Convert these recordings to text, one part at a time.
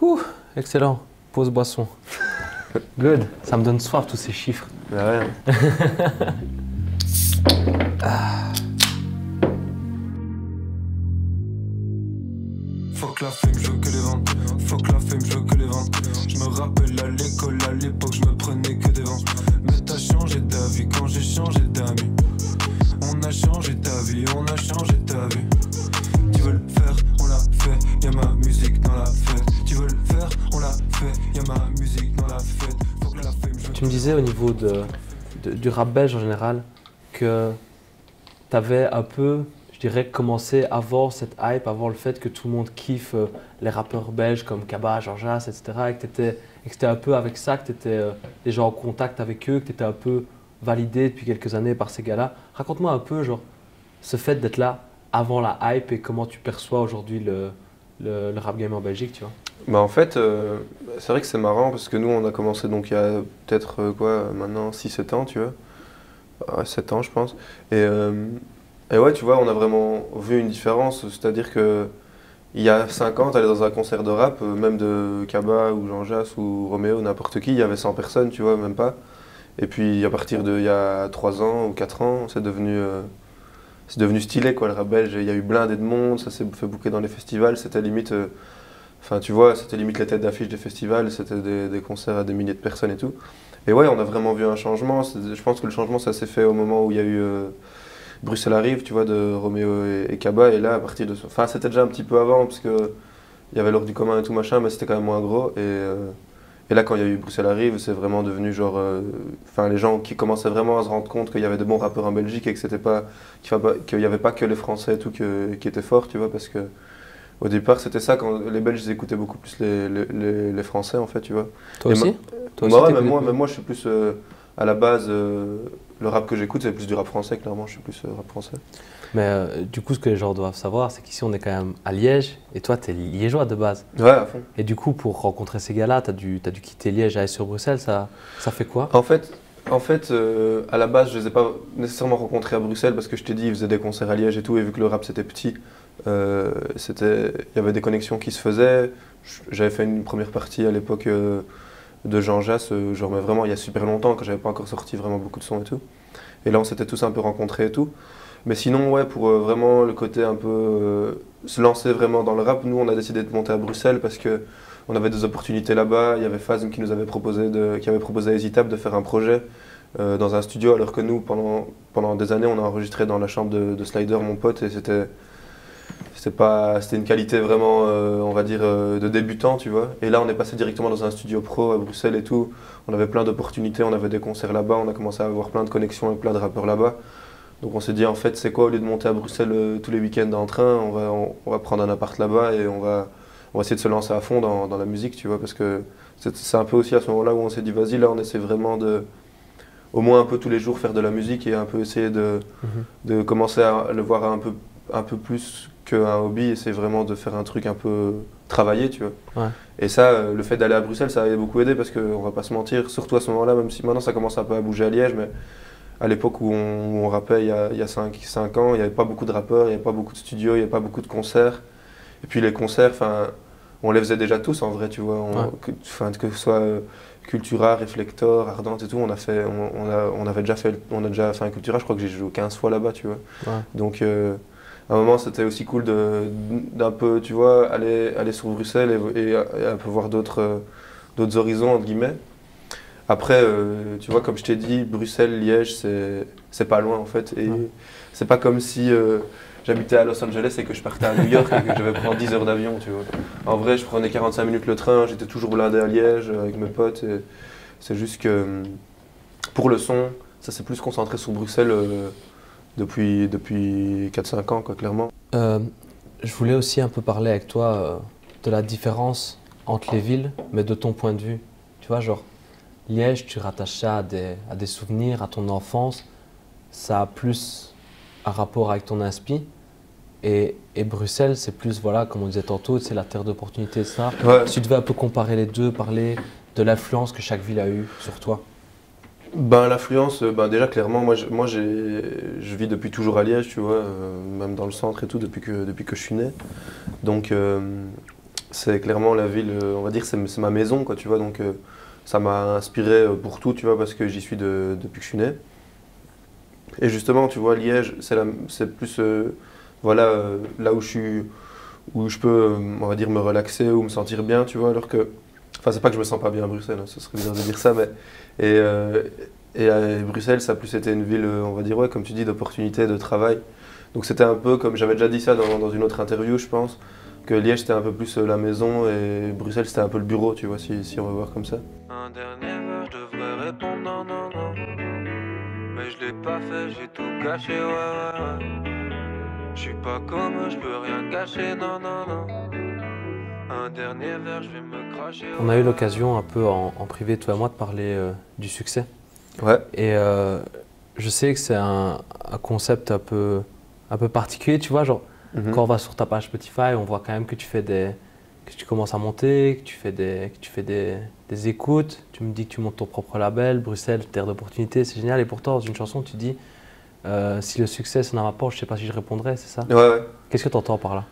Ouh, excellent. Pause boisson. Good. Ça me donne soif tous ces chiffres. Bah ouais. Fuck la fame, je veux que les ventes. Fuck la fame, je veux que les ventes. Je me rappelle à l'école, à l'époque, je me prenais que des vents. Mais t'as changé d'avis quand j'ai changé d'amis. On a changé ta vie, on a changé ta vie. Tu veux le faire, on l'a fait, y'a ma musique dans la fête. Tu veux le faire, on l'a fait, y'a ma musique dans la fête. Fuck la fame, je veux Tu me disais au niveau du rap belge en général que tu avais un peu, je dirais, commencé avant cette hype, avant le fait que tout le monde kiffe les rappeurs belges comme Kaba, Georges, etc. Et que c'était un peu avec ça que tu étais déjà en contact avec eux, que tu étais un peu validé depuis quelques années par ces gars-là. Raconte-moi un peu genre, ce fait d'être là avant la hype et comment tu perçois aujourd'hui le rap game en Belgique, tu vois. Bah en fait, c'est vrai que c'est marrant parce que nous on a commencé donc il y a peut-être maintenant 6-7 ans, tu vois. 7 ans je pense. Et ouais, tu vois, on a vraiment vu une différence, c'est-à-dire que il y a 5 ans, tu allais dans un concert de rap, même de Kaba ou Jean Jass ou Roméo, n'importe qui, il y avait 100 personnes, tu vois, même pas. Et puis à partir de il y a 3 ans ou 4 ans, c'est devenu stylé quoi, le rap belge. Il y a eu blindé de monde, ça s'est fait bouquer dans les festivals, c'était limite, enfin tu vois, c'était limite les têtes d'affiche des festivals, c'était des concerts à des milliers de personnes et tout. Et ouais, on a vraiment vu un changement. Je pense que le changement, ça s'est fait au moment où il y a eu Bruxelles arrive, tu vois, de Roméo et Kaba. Et là, à partir de... Enfin, c'était déjà un petit peu avant, parce que il y avait l'ordre du commun et tout machin, mais c'était quand même moins gros. Et là, quand il y a eu Bruxelles arrive, c'est vraiment devenu genre... Enfin, les gens qui commençaient vraiment à se rendre compte qu'il y avait de bons rappeurs en Belgique et que c'était pas... qu'il n'y avait pas que les Français et tout qui étaient forts, tu vois, parce que... Au départ, c'était ça, quand les Belges ils écoutaient beaucoup plus les Français, en fait, tu vois. Toi Et aussi Toi aussi, bah ouais, t'écoutes même moi, je suis plus à la base, le rap que j'écoute, c'est plus du rap français, clairement, je suis plus rap français. Mais du coup, ce que les gens doivent savoir, c'est qu'ici, on est quand même à Liège, et toi, tu es liégeois de base. Ouais, à fond. Et du coup, pour rencontrer ces gars-là, tu as dû quitter Liège, aller sur Bruxelles, ça fait quoi? En fait, à la base, je les ai pas nécessairement rencontrés à Bruxelles parce que je t'ai dit, ils faisaient des concerts à Liège et tout, et vu que le rap c'était petit, il y avait des connexions qui se faisaient. J'avais fait une première partie à l'époque de Jean Jass, genre mais vraiment il y a super longtemps, quand j'avais pas encore sorti vraiment beaucoup de sons et tout. Et là, on s'était tous un peu rencontrés et tout. Mais sinon, ouais, pour vraiment le côté un peu se lancer vraiment dans le rap, nous on a décidé de monter à Bruxelles parce que on avait des opportunités là-bas. Il y avait Phasm qui nous avait proposé qui avait proposé à Hésitable de faire un projet dans un studio, alors que nous, pendant des années, on a enregistré dans la chambre de Slider, mon pote, et c'était une qualité vraiment, on va dire, de débutant, tu vois. Et là, on est passé directement dans un studio pro à Bruxelles et tout. On avait plein d'opportunités, on avait des concerts là-bas, on a commencé à avoir plein de connexions avec plein de rappeurs là-bas. Donc on s'est dit, en fait, c'est quoi, au lieu de monter à Bruxelles tous les week-ends en train, on va prendre un appart là-bas et on va essayer de se lancer à fond dans la musique, tu vois, parce que c'est un peu aussi à ce moment-là où on s'est dit, vas-y, là, on essaie vraiment de, au moins un peu tous les jours, faire de la musique et un peu essayer de commencer à le voir un peu plus qu'un hobby, et c'est vraiment de faire un truc un peu travaillé, tu vois. Ouais. Et ça, le fait d'aller à Bruxelles, ça a beaucoup aidé parce qu'on va pas se mentir, surtout à ce moment-là, même si maintenant ça commence un peu à bouger à Liège, mais à l'époque où on rappait il y a 5 ans, il n'y avait pas beaucoup de rappeurs, il n'y avait pas beaucoup de studios, il n'y avait pas beaucoup de concerts. Et puis les concerts, on les faisait déjà tous en vrai, tu vois. Que ce soit Cultura, Reflector, Ardente et tout, on a déjà fait un Cultura, je crois que j'ai joué 15 fois là-bas, tu vois. Ouais. Donc à un moment, c'était aussi cool d'un peu, tu vois, aller sur Bruxelles et un peu voir d'autres horizons, entre guillemets. Après, tu vois, comme je t'ai dit, Bruxelles, Liège, c'est pas loin en fait. Et c'est pas comme si j'habitais à Los Angeles et que je partais à New York et que je devais prendre 10 heures d'avion, tu vois. En vrai, je prenais 45 minutes le train, j'étais toujours blindé à Liège avec mes potes. Et c'est juste que pour le son, ça s'est plus concentré sur Bruxelles depuis 4-5 ans, quoi, clairement. Je voulais aussi un peu parler avec toi de la différence entre les villes, mais de ton point de vue. Tu vois, genre, Liège, tu rattaches ça à des souvenirs, à ton enfance. Ça a plus un rapport avec ton inspi. Et Bruxelles, c'est plus, voilà, comme on disait tantôt, c'est la terre d'opportunité, ça. Ouais. Si tu devais un peu comparer les deux, parler de l'influence que chaque ville a eue sur toi. Ben, l'influence, déjà clairement, je vis depuis toujours à Liège, tu vois, même dans le centre et tout, depuis que je suis né. Donc c'est clairement la ville, on va dire, c'est ma maison, quoi, tu vois. Donc ça m'a inspiré pour tout, tu vois, parce que j'y suis depuis que je suis né. Et justement, tu vois, Liège, c'est plus voilà, là où je peux, on va dire, me relaxer ou me sentir bien, tu vois, alors que, enfin, c'est pas que je me sens pas bien à Bruxelles, hein, ce serait bizarre de dire ça, mais, et Bruxelles, ça a plus été une ville, on va dire, ouais, comme tu dis, d'opportunités, de travail. Donc c'était un peu comme, j'avais déjà dit ça dans une autre interview, je pense, que Liège c'était un peu plus la maison et Bruxelles c'était un peu le bureau, tu vois, si on veut voir comme ça. Un dernier verre, je devrais répondre non, non, non. Mais je l'ai pas fait, j'ai tout gâché, ouais, ouais, ouais. Je suis pas comme eux, je peux rien gâcher, non, non, non. Un dernier verre, je vais me cracher. On a eu l'occasion un peu en privé, toi et moi, de parler du succès. Ouais. Et je sais que c'est un concept un peu particulier, tu vois, genre quand on va sur ta page Spotify, on voit quand même que que tu commences à monter, que tu fais des écoutes. Tu me dis que tu montes ton propre label, Bruxelles, terre d'opportunités, c'est génial. Et pourtant, dans une chanson, tu dis si le succès c'est un rapport, je sais pas si je répondrais, c'est ça? Ouais, ouais. Qu'est-ce que tu entends par là?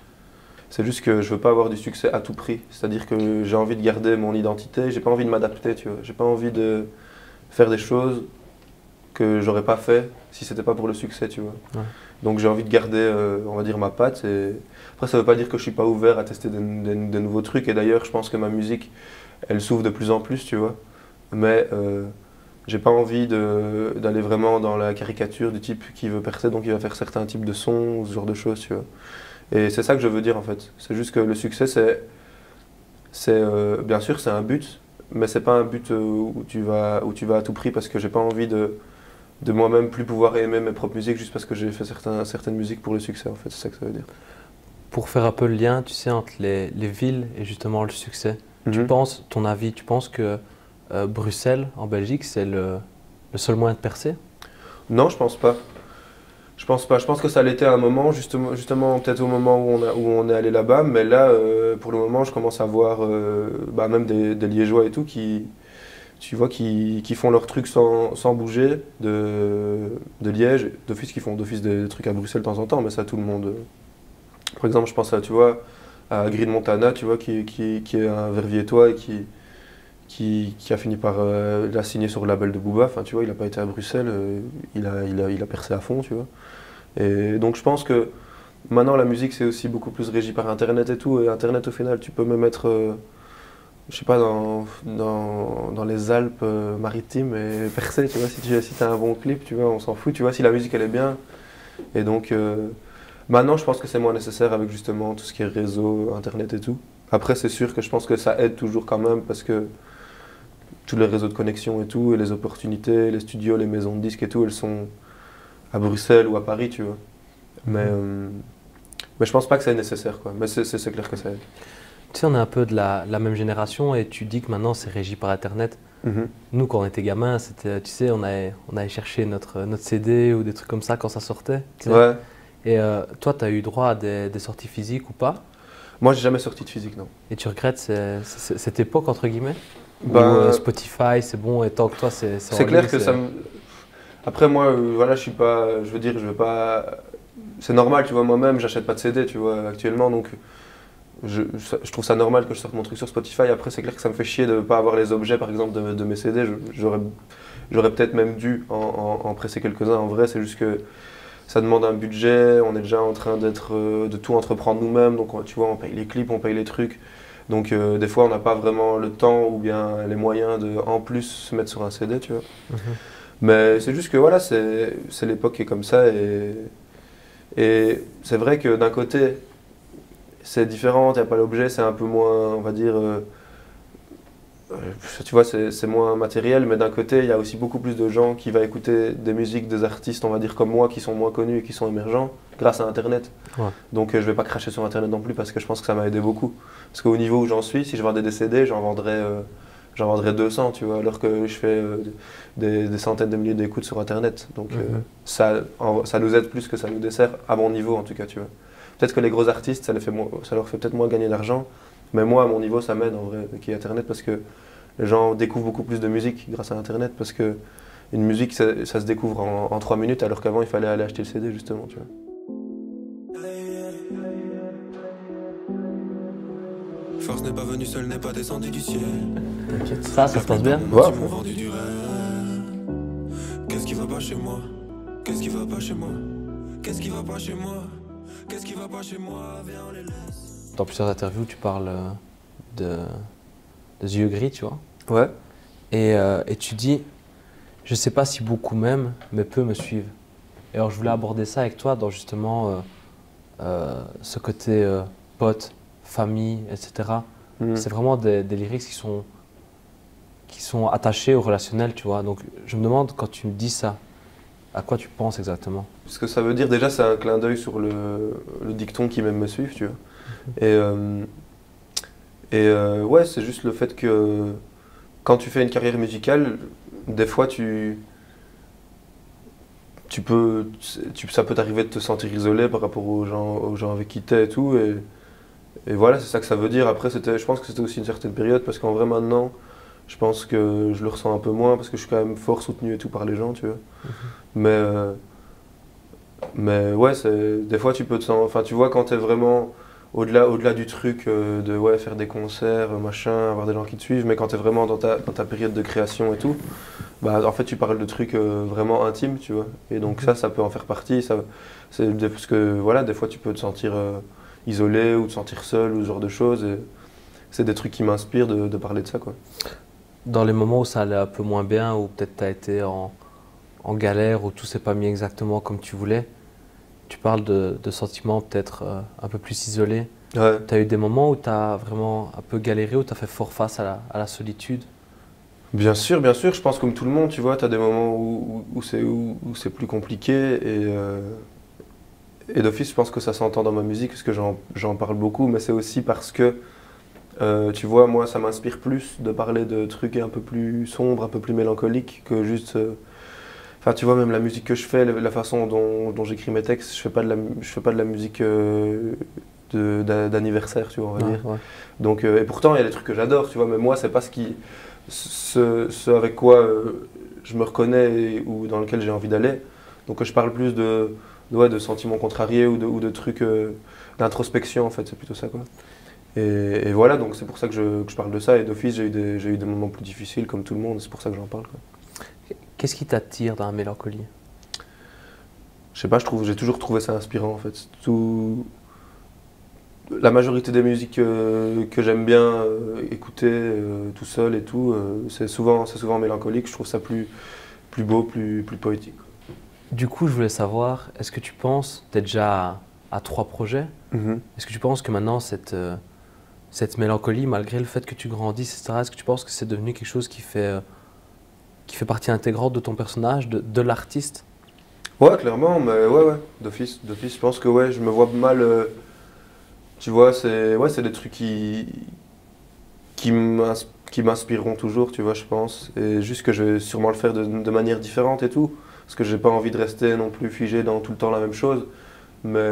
C'est juste que je veux pas avoir du succès à tout prix. C'est-à-dire que j'ai envie de garder mon identité, j'ai pas envie de m'adapter, tu vois. J'ai pas envie de faire des choses que j'aurais pas fait si c'était pas pour le succès, tu vois. Ouais. Donc j'ai envie de garder, on va dire, ma patte. Et après, ça veut pas dire que je suis pas ouvert à tester des nouveaux trucs. Et d'ailleurs, je pense que ma musique, elle s'ouvre de plus en plus, tu vois. Mais j'ai pas envie d'aller vraiment dans la caricature du type qui veut percer, donc il va faire certains types de sons ou ce genre de choses, tu vois. Et c'est ça que je veux dire en fait. C'est juste que le succès, bien sûr, c'est un but, mais c'est pas un but où tu vas à tout prix parce que j'ai pas envie de moi-même plus pouvoir aimer mes propres musiques juste parce que j'ai fait certaines musiques pour le succès en fait. C'est ça que ça veut dire. Pour faire un peu le lien, tu sais, entre les villes et justement le succès, tu penses que Bruxelles, en Belgique, c'est le seul moyen de percer? Non, je pense pas. Je pense pas. Je pense que ça l'était à un moment, justement peut-être au moment où on est allé là-bas, mais là, pour le moment, je commence à voir même des Liégeois et tout tu vois, qui font leur truc sans bouger de Liège, d'office qui font d'office des trucs à Bruxelles de temps en temps, mais ça tout le monde. Par exemple, je pense tu vois, à Green Montana, tu vois, qui est un Verviétois et qui a fini par la signer sur le label de Booba. Enfin, tu vois, il n'a pas été à Bruxelles, il a percé à fond, tu vois. Et donc je pense que maintenant la musique c'est aussi beaucoup plus régi par Internet et tout. Et Internet au final, tu peux me mettre, je sais pas, dans les Alpes maritimes et percer, tu vois. Si tu as un bon clip, tu vois, on s'en fout, tu vois, si la musique elle est bien. Et donc maintenant je pense que c'est moins nécessaire avec justement tout ce qui est réseau, Internet et tout. Après c'est sûr que je pense que ça aide toujours quand même parce que tous les réseaux de connexion et tout, et les opportunités, les studios, les maisons de disques et tout, elles sont à Bruxelles ou à Paris, tu vois. Mais je pense pas que c'est nécessaire, quoi. Mais c'est clair que ça aide. Tu sais, on est un peu de la même génération et tu dis que maintenant c'est régi par Internet. Nous, quand on était gamins, c'était, tu sais, on allait chercher notre CD ou des trucs comme ça quand ça sortait. Tu sais. Ouais. Et toi, tu as eu droit à des sorties physiques ou pas? Moi, j'ai jamais sorti de physique, non. Et tu regrettes cette époque, entre guillemets? Ben, Ou Spotify, c'est bon, et tant que toi, c'est c'est clair que ça me... Après, moi, voilà, je suis pas... Je veux pas... C'est normal, tu vois, moi-même, j'achète pas de CD, tu vois, actuellement, donc... Je trouve ça normal que je sorte mon truc sur Spotify. Après, c'est clair que ça me fait chier de ne pas avoir les objets, par exemple, de mes CD. J'aurais peut-être même dû en presser quelques-uns. En vrai, c'est juste que ça demande un budget. On est déjà en train de tout entreprendre nous-mêmes. Donc, tu vois, on paye les clips, on paye les trucs. Donc, des fois, on n'a pas vraiment le temps ou bien les moyens de, en plus, se mettre sur un CD, tu vois. Mais c'est juste que, voilà, c'est l'époque qui est comme ça. Et c'est vrai que d'un côté... c'est différent, il n'y a pas l'objet, c'est un peu moins, on va dire, tu vois, c'est moins matériel, mais d'un côté, il y a aussi beaucoup plus de gens qui vont écouter des musiques des artistes, on va dire, comme moi, qui sont moins connus et qui sont émergents, grâce à Internet. Ouais. Donc je ne vais pas cracher sur Internet non plus, parce que je pense que ça m'a aidé beaucoup. Parce qu'au niveau où j'en suis, si je vendais des CD, j'en vendrais 200, tu vois, alors que je fais des centaines de milliers d'écoutes sur Internet. Donc ça nous aide plus que ça nous dessert, à mon niveau en tout cas, tu vois. Peut-être que les gros artistes, ça leur fait peut-être moins gagner d'argent, mais moi, à mon niveau, ça m'aide en vrai, qu'il y ait Internet, parce que les gens découvrent beaucoup plus de musique grâce à Internet, parce que une musique, ça se découvre en 3 minutes, alors qu'avant, il fallait aller acheter le CD, justement, tu vois. force n'est pas venue seule, n'est pas descendue du ciel. T'inquiète. Ça se passe bien? Ouais. Ils m'ont vendu du rêve. Qu'est-ce qui va pas chez moi? Qu'est-ce qui va pas chez moi? Qu'est-ce qui va pas chez moi? Qu'est-ce qui va pas chez moi? Viens, on les laisse. Dans plusieurs interviews, tu parles de yeux gris, tu vois. Ouais. Et tu dis, je sais pas si beaucoup m'aiment, mais peu me suivent. Et alors je voulais aborder ça avec toi dans justement ce côté pote, famille, etc. C'est vraiment des lyrics qui sont attachés au relationnel, tu vois. Donc je me demande, quand tu me dis ça, à quoi tu penses exactement? Ce que ça veut dire, déjà, c'est un clin d'œil sur le dicton qui m'aime me suivre, tu vois. Ouais, c'est juste le fait que quand tu fais une carrière musicale, des fois ça peut t'arriver de te sentir isolé par rapport aux gens avec qui t'es et tout. Et voilà, c'est ça que ça veut dire. Après, je pense que c'était aussi une certaine période, parce qu'en vrai, maintenant, je pense que je le ressens un peu moins, parce que je suis quand même fort soutenu et tout par les gens, tu vois. Mais ouais, des fois, tu peux te sentir. Enfin, tu vois, quand t'es vraiment au-delà du truc de ouais, faire des concerts, machin, avoir des gens qui te suivent, mais quand t'es vraiment dans ta période de création et tout, bah, en fait, tu parles de trucs vraiment intimes, tu vois. Et donc ça peut en faire partie. Parce que voilà, des fois, tu peux te sentir isolé ou te sentir seul ou ce genre de choses. Et c'est des trucs qui m'inspirent de parler de ça, quoi. Dans les moments où ça allait un peu moins bien, où peut-être tu as été en galère, où tout s'est pas mis exactement comme tu voulais, tu parles de sentiments peut-être un peu plus isolés. Ouais. Tu as eu des moments où tu as vraiment un peu galéré, où tu as fait fort face à la solitude? Bien sûr, je pense comme tout le monde, tu vois, tu as des moments où c'est plus compliqué et d'office, je pense que ça s'entend dans ma musique parce que j'en parle beaucoup, mais c'est aussi parce que, tu vois, moi, ça m'inspire plus de parler de trucs un peu plus sombres, un peu plus mélancoliques que juste... Enfin, tu vois, même la musique que je fais, la façon dont j'écris mes textes, je fais pas de la musique d'anniversaire, tu vois, on va dire. Ouais. Donc, et pourtant, il y a des trucs que j'adore, tu vois, mais moi, c'est pas ce avec quoi je me reconnais ou dans lequel j'ai envie d'aller. Donc je parle plus de sentiments contrariés ou de trucs d'introspection, en fait, c'est plutôt ça, quoi. Et voilà, donc c'est pour ça que je parle de ça. Et d'office, j'ai eu des moments plus difficiles comme tout le monde, c'est pour ça que j'en parle, quoi. Qu'est-ce qui t'attire dans la mélancolie? Je sais pas, j'ai toujours trouvé ça inspirant, en fait. La majorité des musiques que j'aime bien écouter tout seul et tout, c'est souvent mélancolique. Je trouve ça plus beau, plus poétique. Du coup, je voulais savoir, est-ce que tu penses, tu es déjà à 3 projets, est-ce que tu penses que maintenant cette mélancolie, malgré le fait que tu grandisses, etc., est-ce que tu penses que c'est devenu quelque chose qui fait partie intégrante de ton personnage, de l'artiste? Ouais, clairement, mais ouais, d'office, je pense que ouais, je me vois mal. Tu vois, c'est des trucs qui m'inspireront toujours, tu vois, je pense. Et juste que je vais sûrement le faire de manière différente et tout. Parce que j'ai pas envie de rester non plus figé dans tout le temps la même chose. Mais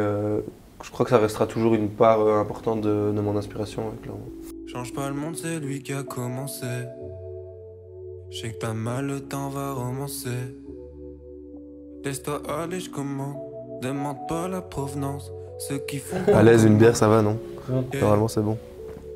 je crois que ça restera toujours une part importante de mon inspiration, ouais, clairement. Change pas le monde, c'est lui qui a commencé. Je sais que t'as mal, le temps va romancer. Laisse-toi aller, je commande. Demande pas la provenance. Ceux qui font. À l'aise, une bière, ça va, non? Normalement, c'est bon.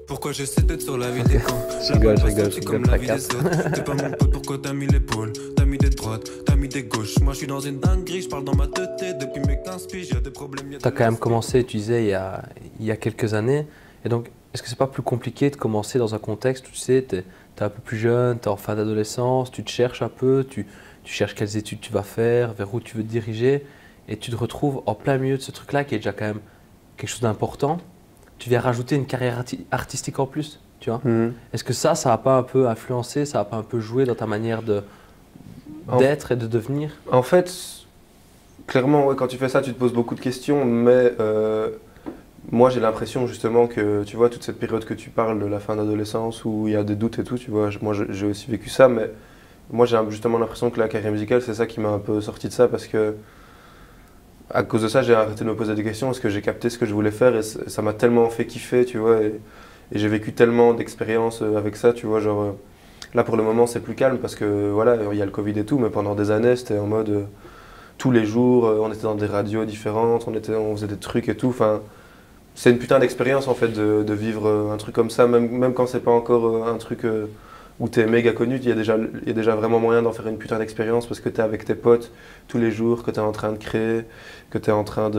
Pourquoi j'essaie d'être sur la vie des camps? Je rigole, la vie des autres. T'es pas mon pote, pourquoi t'as mis l'épaule? T'as mis des droites, t'as mis des gauches. Moi je suis dans une dinguerie, je parle dans ma tête. Depuis mes 15 piges, y'a des problèmes. Tu as quand même commencé, tu disais, il y a quelques années. Et donc, est-ce que c'est pas plus compliqué de commencer dans un contexte où tu sais, tu es un peu plus jeune, tu es en fin d'adolescence, tu te cherches un peu, tu cherches quelles études tu vas faire, vers où tu veux te diriger, et tu te retrouves en plein milieu de ce truc-là qui est déjà quand même quelque chose d'important. Tu viens rajouter une carrière artistique en plus, tu vois. Est-ce que ça n'a pas un peu influencé, ça n'a pas un peu joué dans ta manière d'être et de devenir? En fait, clairement, ouais, quand tu fais ça, tu te poses beaucoup de questions, mais moi j'ai l'impression justement que, tu vois, toute cette période que tu parles de la fin d'adolescence où il y a des doutes et tout, tu vois, moi j'ai aussi vécu ça, mais moi j'ai justement l'impression que la carrière musicale, c'est ça qui m'a un peu sorti de ça, parce que à cause de ça, j'ai arrêté de me poser des questions parce que j'ai capté ce que je voulais faire et ça m'a tellement fait kiffer, tu vois, et j'ai vécu tellement d'expériences avec ça, tu vois, genre là pour le moment c'est plus calme parce que voilà, il y a le Covid et tout, mais pendant des années c'était en mode tous les jours, on était dans des radios différentes, on faisait des trucs et tout, enfin c'est une putain d'expérience en fait de vivre un truc comme ça, même quand c'est pas encore un truc où t'es méga connu, il y a déjà vraiment moyen d'en faire une putain d'expérience parce que t'es avec tes potes tous les jours, que t'es en train de créer, que t'es en train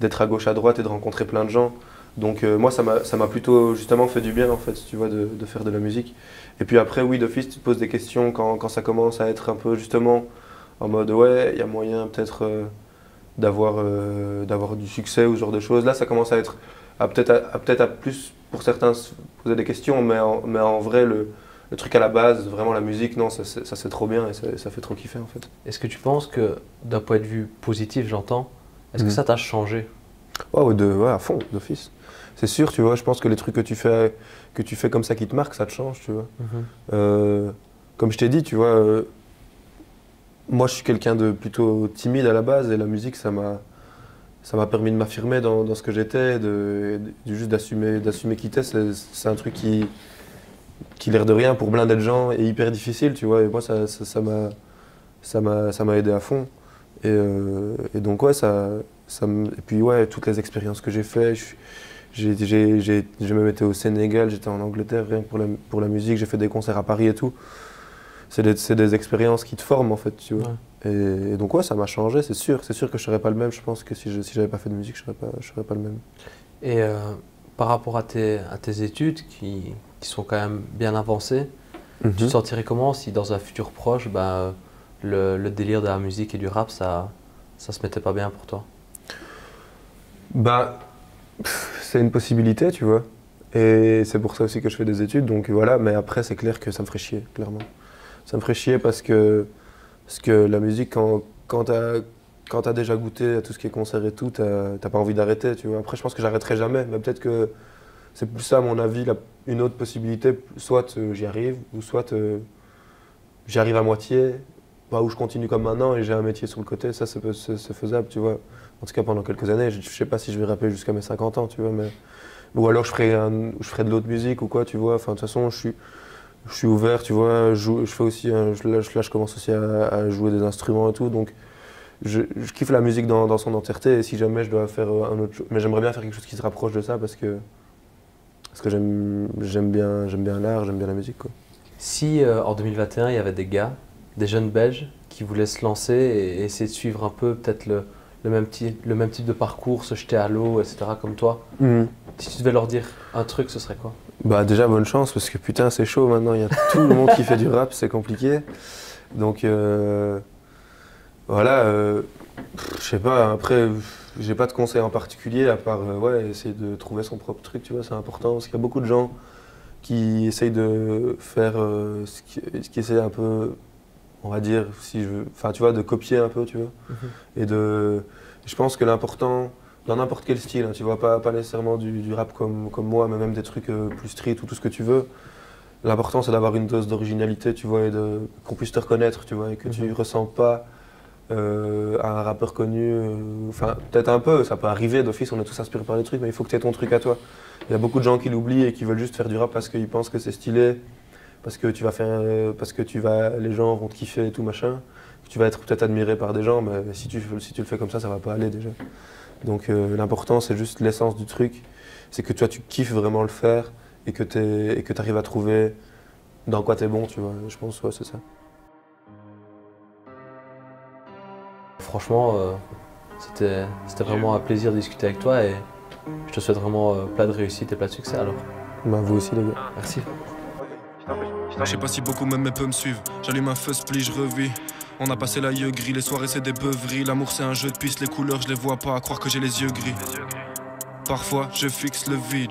d'être à gauche à droite et de rencontrer plein de gens. Donc moi ça m'a plutôt justement fait du bien en fait, tu vois, de faire de la musique. Et puis après oui, d'office tu te poses des questions quand ça commence à être un peu justement en mode ouais, il y a moyen peut-être d'avoir du succès ou ce genre de choses. Là ça commence à être peut-être à plus pour certains se poser des questions, mais en vrai le truc à la base, vraiment la musique, non, ça c'est trop bien et ça fait trop kiffer en fait. Est-ce que tu penses que d'un point de vue positif, j'entends, est-ce que ça t'a changé? Ouais, à fond, d'office. C'est sûr, tu vois, je pense que les trucs que tu fais comme ça qui te marquent, ça te change, tu vois. Comme je t'ai dit, tu vois, moi je suis quelqu'un de plutôt timide à la base et la musique, ça m'a permis de m'affirmer dans ce que j'étais, juste d'assumer qui t'es. C'est un truc qui, l'air de rien, pour blindé de gens, est hyper difficile, tu vois. Et moi, ça m'a aidé à fond. Et donc, ouais, et puis, ouais, toutes les expériences que j'ai faites, j'ai même été au Sénégal, j'étais en Angleterre, rien que pour la musique, j'ai fait des concerts à Paris et tout. C'est des expériences qui te forment, en fait, tu vois. Ouais. Et donc, ouais, ça m'a changé, c'est sûr. C'est sûr que je serais pas le même, je pense que si j'avais pas fait de musique, je serais pas le même. Et par rapport à tes études, qui sont quand même bien avancées, tu te sentirais comment si dans un futur proche, le délire de la musique et du rap, ça se mettait pas bien pour toi? C'est une possibilité, tu vois. Et c'est pour ça aussi que je fais des études, donc voilà. Mais après, c'est clair que ça me ferait chier, clairement. Ça me ferait chier parce que la musique, quand t'as déjà goûté à tout ce qui est concert et tout, t'as pas envie d'arrêter, tu vois. Après, je pense que j'arrêterai jamais, mais peut-être que c'est plus ça, à mon avis, une autre possibilité. Soit j'y arrive, ou soit j'y arrive à moitié, où je continue comme maintenant et j'ai un métier sur le côté. Ça, c'est faisable, tu vois. En tout cas, pendant quelques années, je sais pas si je vais rapper jusqu'à mes 50 ans, tu vois. Ou alors je ferai de l'autre musique ou quoi, tu vois. Enfin, de toute façon, je suis ouvert, tu vois. Je fais aussi, là, je commence aussi à jouer des instruments et tout. Donc, je kiffe la musique dans son entièreté. Et si jamais je dois faire un autre chose. Mais j'aimerais bien faire quelque chose qui se rapproche de ça parce que j'aime bien l'art, j'aime bien la musique, quoi. Si en 2021, il y avait des gars, des jeunes Belges, qui voulaient se lancer et essayer de suivre un peu peut-être le même type de parcours, se jeter à l'eau, etc. comme toi, si tu devais leur dire un truc, ce serait quoi? Déjà, bonne chance, parce que putain, c'est chaud maintenant. Il y a tout le monde qui fait du rap, c'est compliqué. Donc, voilà, je sais pas, après, j'ai pas de conseils en particulier, à part essayer de trouver son propre truc, tu vois, c'est important, parce qu'il y a beaucoup de gens qui essayent de faire ce qui essaie un peu, on va dire, si je veux, enfin, tu vois, de copier un peu, tu vois. Et je pense que l'important, dans n'importe quel style, hein, tu vois, pas nécessairement du rap comme moi, mais même des trucs plus street ou tout ce que tu veux, l'important c'est d'avoir une dose d'originalité, tu vois, et qu'on puisse te reconnaître, tu vois, et que tu ressens pas un rappeur connu, enfin peut-être un peu, ça peut arriver d'office, on est tous inspirés par les trucs, mais il faut que tu aies ton truc à toi. Il y a beaucoup de gens qui l'oublient et qui veulent juste faire du rap parce qu'ils pensent que c'est stylé, parce que les gens vont te kiffer et tout machin, que tu vas être peut-être admiré par des gens, mais si tu le fais comme ça va pas aller déjà. Donc l'important c'est juste l'essence du truc, c'est que toi tu kiffes vraiment le faire et que tu arrives à trouver dans quoi t'es bon, tu vois, je pense, ouais, c'est ça. Franchement, c'était vraiment un plaisir de discuter avec toi et je te souhaite vraiment plein de réussite et plein de succès alors. Vous aussi les gars. Merci. Je sais pas si beaucoup même peuvent me suivre. J'allume un feu split, je revis. On a passé la yeux gris, les soirées c'est des beuveries. L'amour c'est un jeu de piste, les couleurs je les vois pas, à croire que j'ai les yeux gris. Parfois je fixe le vide,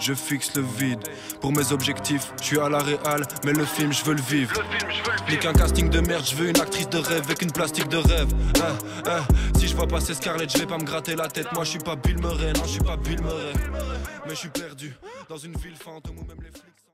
Pour mes objectifs, je suis à la réal, mais le film je veux le vivre. Ni qu'un casting de merde, je veux une actrice de rêve avec une plastique de rêve. Si je vois passer Scarlett, je vais pas me gratter la tête. Moi je suis pas Bill Murray, non je suis pas Bill Murray. Mais je suis perdu dans une ville fantôme où même les flics.